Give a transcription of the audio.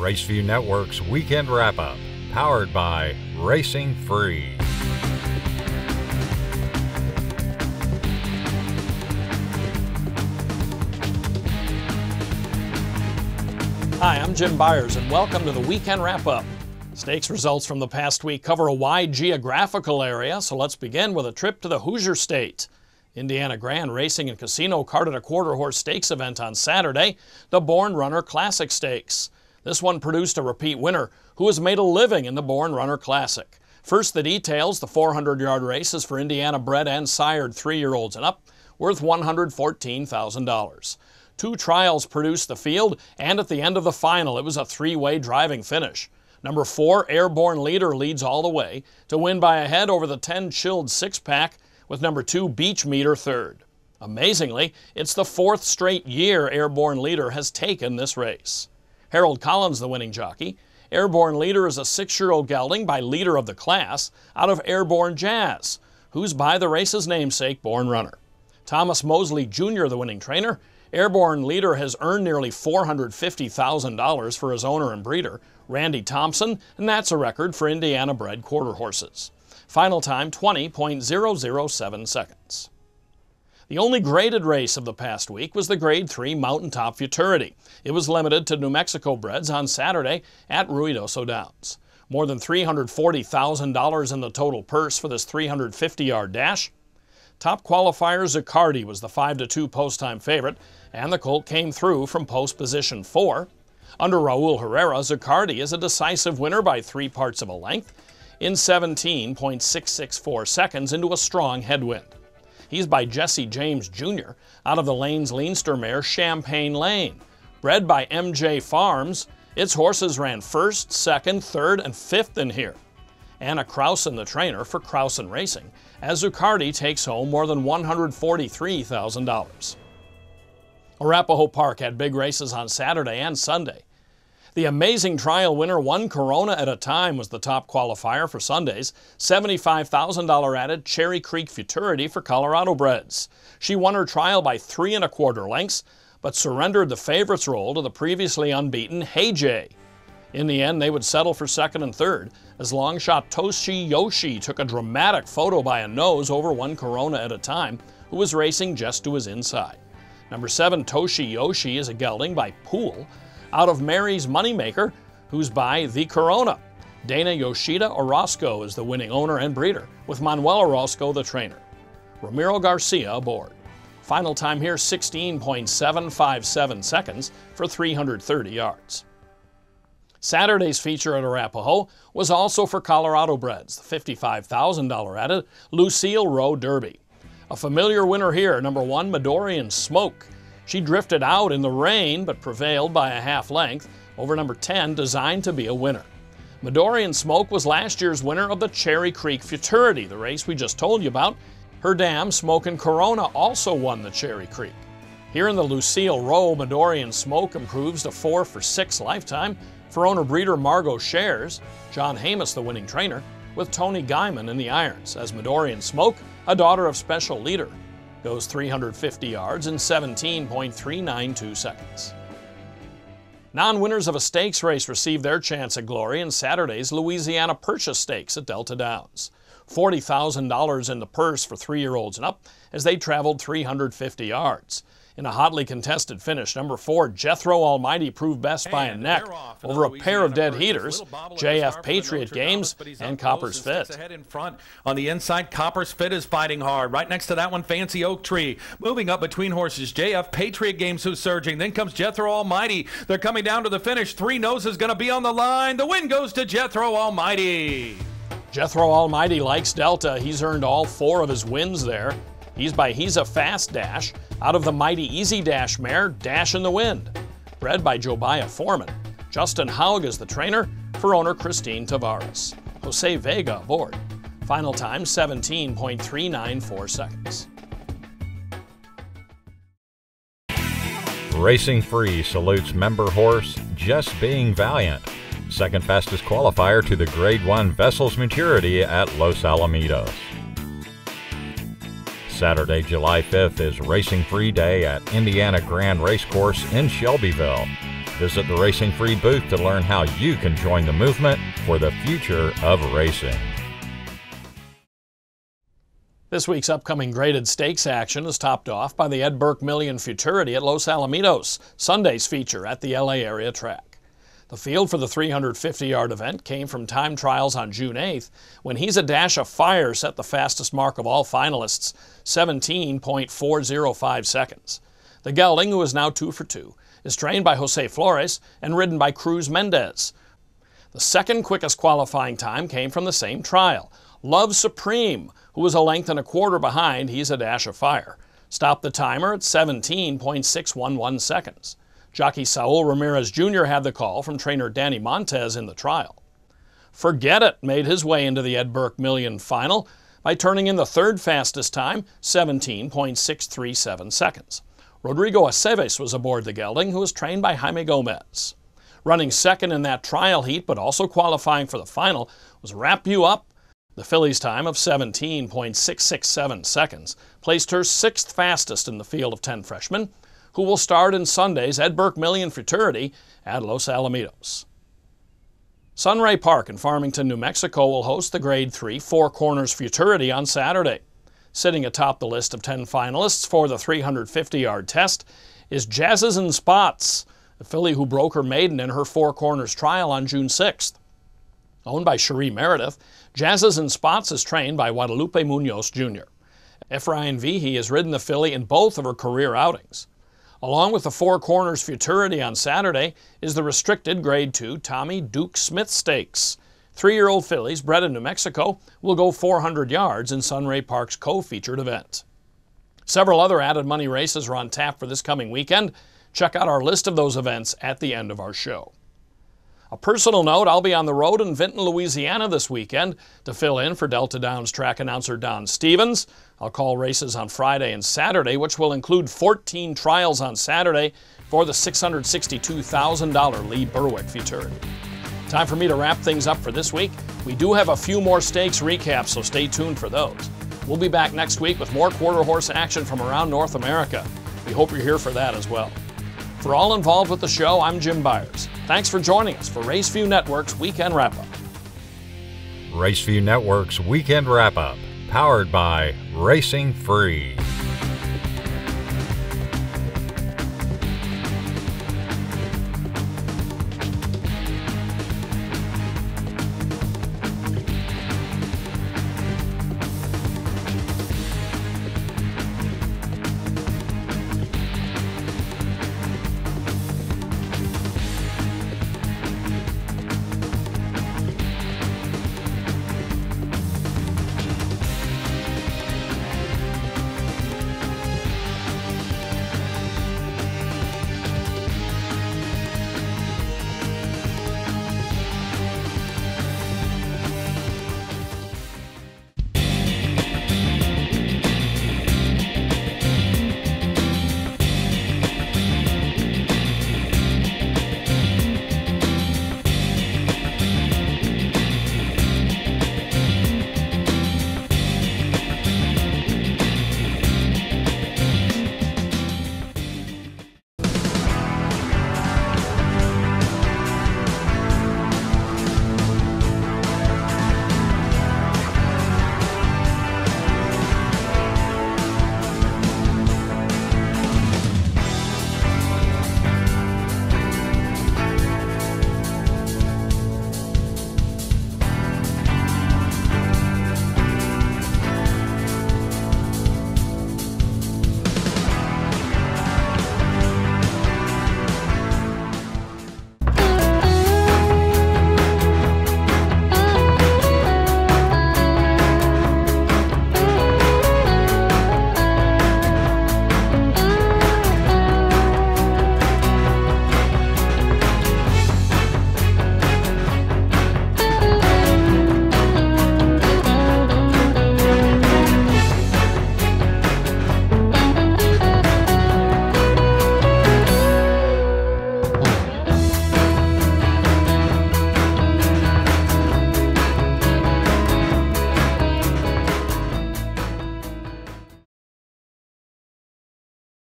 RaceView Network's Weekend Wrap-Up, powered by Racing Free. Hi, I'm Jim Byers, and welcome to the Weekend Wrap-Up. Stakes results from the past week cover a wide geographical area, so let's begin with a trip to the Hoosier State. Indiana Grand Racing and Casino carded a quarter-horse stakes event on Saturday, the Born Runner Classic Stakes. This one produced a repeat winner who has made a living in the Born Runner Classic. First, the details. The 400-yard race is for Indiana-bred and sired 3-year-olds and up, worth $114,000. 2 trials produced the field, and at the end of the final, it was a 3-way driving finish. Number 4, Airborne Leader, leads all the way to win by a head over the 10 Chilled 6-pack, with number 2, Beach Meter, third. Amazingly, it's the 4th straight year Airborne Leader has taken this race. Harold Collins, the winning jockey. Airborne Leader is a 6-year-old gelding by leader of the class out of Airborne Jazz, who's by the race's namesake, Born Runner. Thomas Mosley Jr., the winning trainer. Airborne Leader has earned nearly $450,000 for his owner and breeder, Randy Thompson, and that's a record for Indiana-bred quarter horses. Final time, 20.007 seconds. The only graded race of the past week was the Grade 3 Mountaintop Futurity. It was limited to New Mexico breds on Saturday at Ruidoso Downs. More than $340,000 in the total purse for this 350-yard dash. Top qualifier Zuccardi was the 5-2 post-time favorite, and the colt came through from post position 4. Under Raul Herrera, Zuccardi is a decisive winner by 3 parts of a length in 17.664 seconds into a strong headwind. He's by Jesse James Jr. out of the Lane's Leinster mare Champagne Lane. Bred by MJ Farms, its horses ran 1st, 2nd, 3rd, and 5th in here. Anna Krausen, the trainer for Krausen Racing, as Zuccardi takes home more than $143,000. Arapahoe Park had big races on Saturday and Sunday. The amazing trial winner, 1 Corona at a time, was the top qualifier for Sunday's $75,000 added Cherry Creek Futurity for Colorado breds. She won her trial by 3 1/4 lengths, but surrendered the favorites role to the previously unbeaten Hey Jay. In the end, they would settle for 2nd and 3rd, as long shot Toshi Yoshi took a dramatic photo by a nose over 1 Corona at a time, who was racing just to his inside. Number 7, Toshi Yoshi, is a gelding by Pool, out of Mary's Moneymaker, who's by the Corona. Dana Yoshida Orozco is the winning owner and breeder, with Manuel Orozco the trainer. Ramiro Garcia aboard. Final time here, 16.757 seconds for 330 yards. Saturday's feature at Arapahoe was also for Colorado breds, the $55,000 added Lucille Rowe Derby. A familiar winner here, number 1, Midorian Smoke. She drifted out in the rain, but prevailed by a half length over number 10, Designed to be a Winner. Midorian Smoke was last year's winner of the Cherry Creek Futurity, the race we just told you about. Her dam, Smokin' Corona, also won the Cherry Creek. Here in the Lucille Rowe, Midorian Smoke improves to 4 for 6 lifetime for owner-breeder Margot Shares. John Hamus, the winning trainer, with Tony Guyman in the irons, as Midorian Smoke, a daughter of Special Leader, goes 350 yards in 17.392 seconds. Non-winners of a stakes race received their chance at glory in Saturday's Louisiana Purchase Stakes at Delta Downs. $40,000 in the purse for 3-year-olds and up as they traveled 350 yards. In a hotly contested finish, number 4, Jethro Almighty, proved best by a neck over a pair of dead heaters, JF Patriot Games and Copper's Fit. Ahead in front on the inside, Copper's Fit is fighting hard. Right next to that one, Fancy Oak Tree. Moving up between horses, JF Patriot Games, who's surging. Then comes Jethro Almighty. They're coming down to the finish. 3 Noses going to be on the line. The win goes to Jethro Almighty. Jethro Almighty likes Delta. He's earned all 4 of his wins there. He's a Fast Dash out of the mighty Easy Dash mare, Dash in the Wind. Bred by Jobiah Foreman. Justin Haug is the trainer for owner Christine Tavares. Jose Vega aboard. Final time, 17.394 seconds. Racing Free salutes member horse Just Being Valiant, second fastest qualifier to the Grade 1 Vessels Maturity at Los Alamitos. Saturday, July 5th is Racing Free Day at Indiana Grand Racecourse in Shelbyville. Visit the Racing Free booth to learn how you can join the movement for the future of racing. This week's upcoming graded stakes action is topped off by the Ed Burke Million Futurity at Los Alamitos, Sunday's feature at the LA area track. The field for the 350-yard event came from time trials on June 8th, when He's a Dash of Fire set the fastest mark of all finalists, 17.405 seconds. The gelding, who is now 2 for 2, is trained by Jose Flores and ridden by Cruz Mendez. The second quickest qualifying time came from the same trial. Love Supreme, who was a length and a quarter behind He's a Dash of Fire, stopped the timer at 17.611 seconds. Jockey Saul Ramirez Jr. had the call from trainer Danny Montez in the trial. Forget It made his way into the Ed Burke Million final by turning in the third fastest time, 17.637 seconds. Rodrigo Aceves was aboard the gelding, who was trained by Jaime Gomez. Running second in that trial heat, but also qualifying for the final, was WrapUp. The filly's time of 17.667 seconds placed her sixth fastest in the field of 10 freshmen, who will start in Sunday's Ed Burke Million Futurity at Los Alamitos. Sunray Park in Farmington, New Mexico will host the Grade 3 Four Corners Futurity on Saturday. Sitting atop the list of 10 finalists for the 350-yard test is Jazzes and Spots, a filly who broke her maiden in her Four Corners trial on June 6th. Owned by Cherie Meredith, Jazzes and Spots is trained by Guadalupe Munoz Jr. Ephraim Vihi has ridden the filly in both of her career outings. Along with the Four Corners Futurity on Saturday is the restricted Grade 2 Tommy Duke Smith Stakes. 3-year-old fillies bred in New Mexico will go 400 yards in Sunray Park's co-featured event. Several other added money races are on tap for this coming weekend. Check out our list of those events at the end of our show. A personal note, I'll be on the road in Vinton, Louisiana this weekend to fill in for Delta Downs track announcer Don Stevens. I'll call races on Friday and Saturday, which will include 14 trials on Saturday for the $662,000 Lee Berwick Futurity. Time for me to wrap things up for this week. We do have a few more stakes recaps, so stay tuned for those. We'll be back next week with more quarter horse action from around North America. We hope you're here for that as well. For all involved with the show, I'm Jim Byers. Thanks for joining us for RaceView Network's Weekend Wrap-Up. RaceView Network's Weekend Wrap-Up, powered by Racing Free.